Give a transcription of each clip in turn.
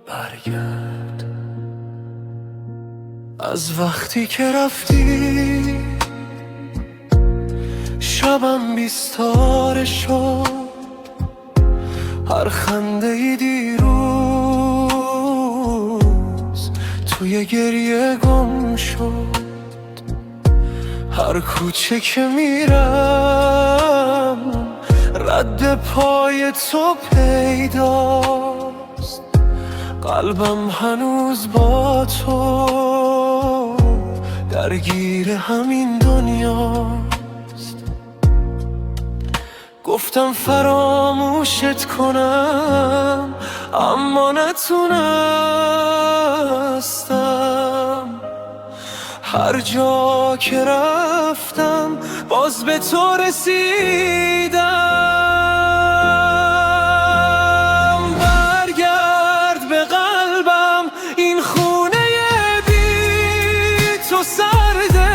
برگرد از وقتی که رفتی، شبم بیستاره شد، هر خنده ای دیروز توی گریه گم شد. هر کوچه که میرم رد پای تو پیداست، قلبم هنوز با تو درگیر همین دنیاست. گفتم فراموشت کنم اما نتونستم، هر جا که رفتم باز به تو رسیدم. برگرد به قلبم، این خونه بی تو سرده،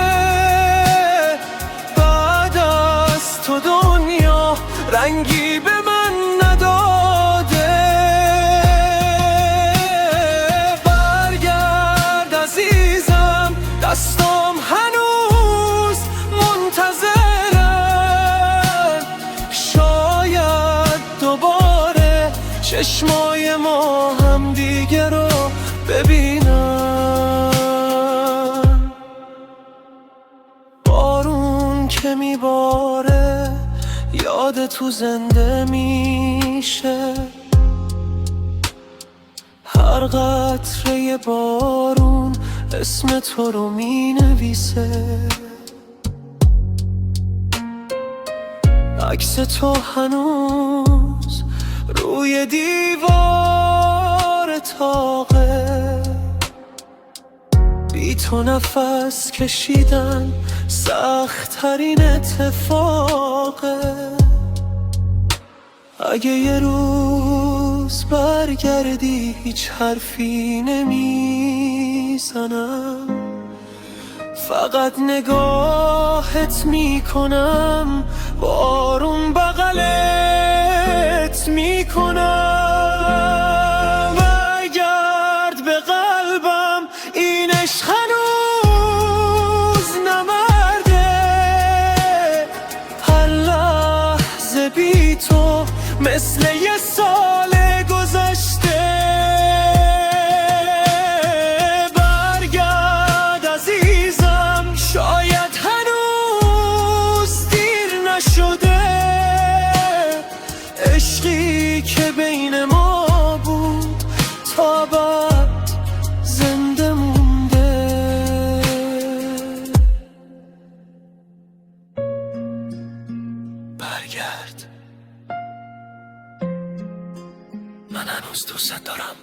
بعد از تو دنیا رنگی به من نداده. برگرد عزیزم، دستام هنوز منتظرن، شاید دوباره چشمای ما هم دیگه رو ببینن. بارون که میباره یاد تو زنده میشه، هر قطره بارون اسم تو رو مینویسه. عکس تو هنوز روی دیوار طاقه، بی تو نفس کشیدن سخت ترین اتفاقه. اگه یه روز برگردی هیچ حرفی نمیزنم، فقط نگاهت میکنم، بارون بغلت میکنم. برگرد به قلبم، این عشق هنوز نمرده، هر لحظه بی تو مثل یه سال گذشته. برگرد عزیزم، شاید هنوز دیر نشده، عشقی که بین ما بود تا بعد زنده مونده. برگرد، من هنوز دوست دارم.